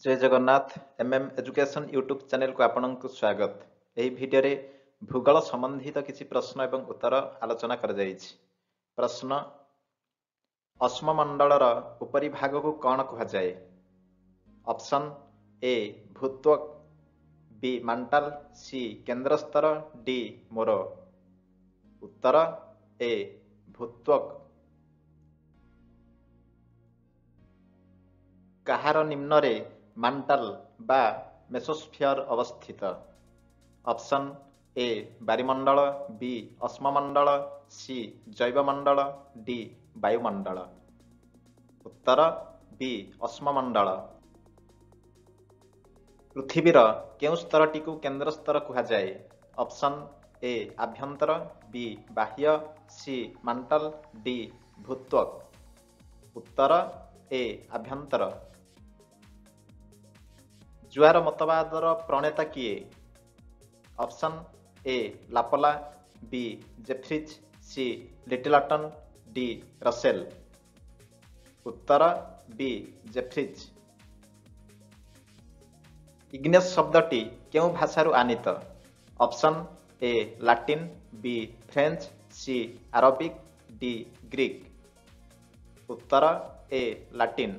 जय Jagannath MM education YouTube channel को आपनको स्वागत। ଏହି ଭିଡିଓରେ ଭୂଗୋଳ ସମ୍ବନ୍ଧିତ କିଛି ପ୍ରଶ୍ନ ଏବଂ ଉତ୍ତର ଆଲୋଚନା କରାଯାଇଛି। ପ୍ରଶ୍ନ ଅଶ୍ମମଣ୍ଡଳର ଉପରି ଭାଗକୁ କ'ଣ କୁହାଯାଏ? ଅପସନ୍ ଏ ଭୂତ୍ୱକ, ବି ମାଣ୍ଟାଲ, ସି କେନ୍ଦ୍ରସ୍ତର, ଡି ମୋର। ଉତ୍ତର ଏ ଭୂତ୍ୱକ। କାହାର ନିମ୍ନରେ ମାଣ୍ଟାଲ ବା ମେସୋସ୍ଫିୟର ଅବସ୍ଥିତ? ଅପସନ୍ ଏ ବାରିମଣ୍ଡଳ, ବି ଅଶ୍ମମଣ୍ଡଳ, ସି ଜୈବମଣ୍ଡଳ, ଡି ବାୟୁମଣ୍ଡଳ। ଉତ୍ତର ବି ଅଶ୍ମମଣ୍ଡଳ। ପୃଥିବୀର କେଉଁ ସ୍ତରଟିକୁ କେନ୍ଦ୍ରସ୍ତର କୁହାଯାଏ? ଅପସନ୍ ଏ ଆଭ୍ୟନ୍ତର, ବି ବାହ୍ୟ, ସି ମାଣ୍ଟାଲ, ଡି ଭୂତ୍ୱକ। ଉତ୍ତର ଏ ଆଭ୍ୟନ୍ତର। ଜୁଆର ମତବାଦର ପ୍ରଣେତା କିଏ? Option A Laplace, B Jeffreys, C Lyttleton, D Russell. ଉତ୍ତର ବି ଜେଫ୍ରିଜ। ଇଗ୍ନେସ୍ ଶବ୍ଦଟି କେଉଁ ଭାଷାରୁ ଆନିତ? Option A Latin, B French, C Arabic, D Greek. ଉତ୍ତର ଏ ଲାଟିନ୍।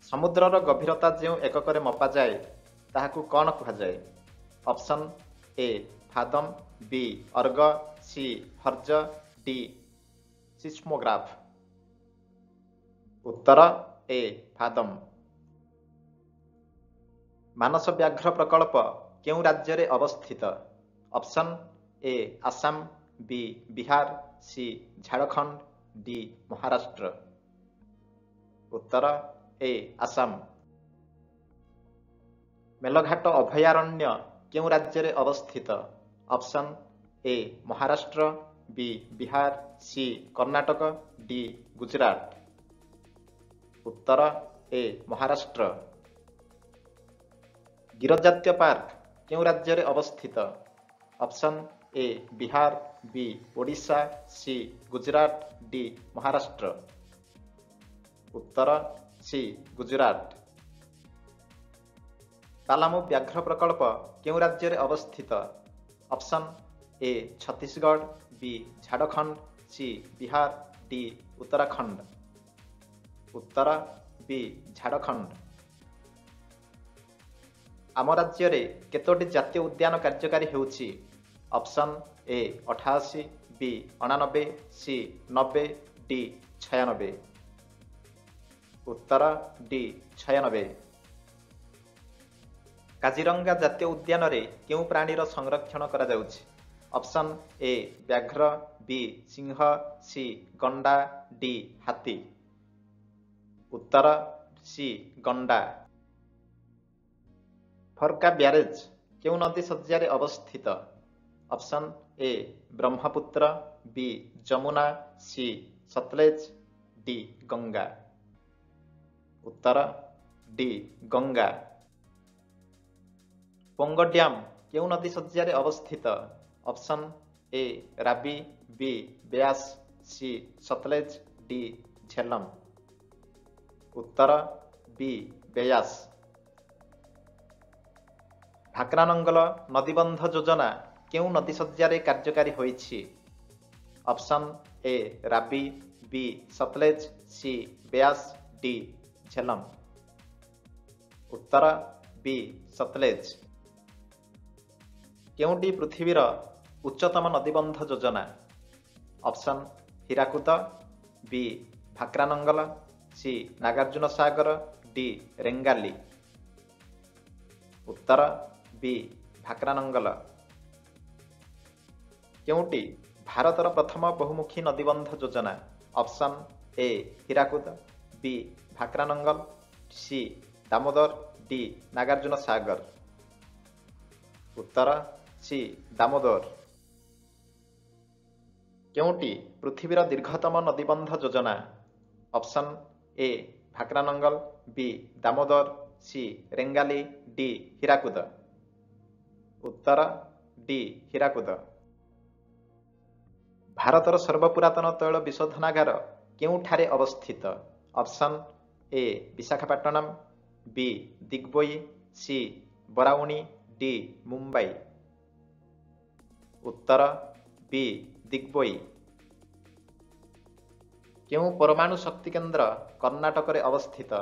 ସମୁଦ୍ରର ଗଭୀରତା ଯେଉଁ ଏକକରେ ମପାଯାଏ ତାହାକୁ କ'ଣ କୁହାଯାଏ? Option A fathom, B erg, C hertz, D seismograph. ଉତ୍ତର ଏ ଫାଦମ। ମାନସ ବ୍ୟାଘ୍ର ପ୍ରକଳ୍ପ କେଉଁ ରାଜ୍ୟରେ ଅବସ୍ଥିତ? Option A Assam, B Bihar, C Jharkhand, D Maharashtra. ଉତ୍ତର ଏ ଆସାମ। ମେଲଘାଟ ଅଭୟାରଣ୍ୟ କେଉଁ ରାଜ୍ୟରେ ଅବସ୍ଥିତ? Option A Maharashtra, B Bihar, C Karnataka, D Gujarat. ଉତ୍ତର ଏ ମହାରାଷ୍ଟ୍ର। ଗିର ଜାତୀୟ ପାର୍କ କେଉଁ ରାଜ୍ୟରେ ଅବସ୍ଥିତ? Option A Bihar, B Odisha, C Gujarat, D Maharashtra. ଉତ୍ତର ସି ଗୁଜରାଟ। ପାଲାମୁ ବ୍ୟାଘ୍ର ପ୍ରକଳ୍ପ କେଉଁ ରାଜ୍ୟରେ ଅବସ୍ଥିତ? ଅପସନ୍ ଏ ଛତିଶଗଡ଼, ବି ଝାଡ଼ଖଣ୍ଡ, ସି ବିହାର, ଡି ଉତ୍ତରାଖଣ୍ଡ। ଉତ୍ତର ବି ଝାଡ଼ଖଣ୍ଡ। ଆମ ରାଜ୍ୟରେ କେତୋଟି ଜାତୀୟ ଉଦ୍ୟାନ କାର୍ଯ୍ୟକାରୀ ହେଉଛି? Option A 88, B 89, C 90, D 96। ଉତ୍ତର ଡି 96। କାଜିରଙ୍ଗା ଜାତୀୟ ଉଦ୍ୟାନରେ କେଉଁ ପ୍ରାଣୀର ସଂରକ୍ଷଣ କରାଯାଉଛି? ଅପସନ୍ ଏ ବ୍ୟାଘ୍ର, ବି ସିଂହ, ସି ଗଣ୍ଡା, ଡି ହାତୀ। ଉତ୍ତର ସି ଗଣ୍ଡା। ଫର୍କା ବ୍ୟାରେଜ କେଉଁ ନଦୀ ଶଯ୍ୟାରେ ଅବସ୍ଥିତ? Option A Brahmaputra, B Yamuna, C Sutlej, D Ganga. ଉତ୍ତର ଡି ଗଙ୍ଗା। ପୋଙ୍ଗ ଡ୍ୟାମ କେଉଁ ନଦୀ ଶଯ୍ୟାରେ ଅବସ୍ଥିତ? Option A Ravi, B Beas, C Sutlej, D Jhelum. ଉତ୍ତର ବି ବେୟାସ। ଭାକ୍ରାନଙ୍ଗଲ ନଦୀବନ୍ଧ ଯୋଜନା କେଉଁ ନଦୀ ଶଯ୍ୟାରେ କାର୍ଯ୍ୟକାରୀ ହୋଇଛି? Option A Ravi, B Sutlej, C Vyas, D Jhelum. ଉତ୍ତର ବି ସତଲେଜ। କେଉଁଟି ପୃଥିବୀର ଉଚ୍ଚତମ ନଦୀବନ୍ଧ ଯୋଜନା? ଅପସନ୍ ହୀରାକୁଦ, ବି ଭାକ୍ରାନଙ୍ଗଲ, ସି ନାଗାର୍ଜୁନ ସାଗର, ଡି ରେଙ୍ଗାଲି। ଉତ୍ତର ବି ଭାକ୍ରାନଙ୍ଗଲ। କେଉଁଟି ଭାରତର ପ୍ରଥମ ବହୁମୁଖୀ ନଦୀବନ୍ଧ ଯୋଜନା? Option A Hirakud, B ଭାକ୍ରାନଙ୍ଗଲ, C Damodar, D Nagarjuna ସାଗର। ଉତ୍ତର ସି ଦାମୋଦର। କେଉଁଟି ପୃଥିବୀର ଦୀର୍ଘତମ ନଦୀବନ୍ଧ ଯୋଜନା? Option A ଭାକ୍ରାନଙ୍ଗଲ, B Damodar, C Rengali, D Hirakud. ଉତ୍ତର ଡି ହୀରାକୁଦ। ଭାରତର ସର୍ବପୁରାତନ ତୈଳ ବିଶୋଧନାଗାର କେଉଁଠାରେ ଅବସ୍ଥିତ? Option A Visakhapatnam, B Digboi, C Barauni, D Mumbai. उत्तर बी दिग्बोई। केउं परमाणु शक्ति केन्द्र कर्णाटक रे अवस्थित?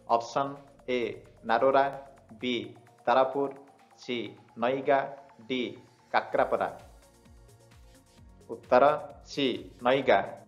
Option A Narora, B Tarapur, C Kaiga, D Kakrapar. उत्तर सी नईगा।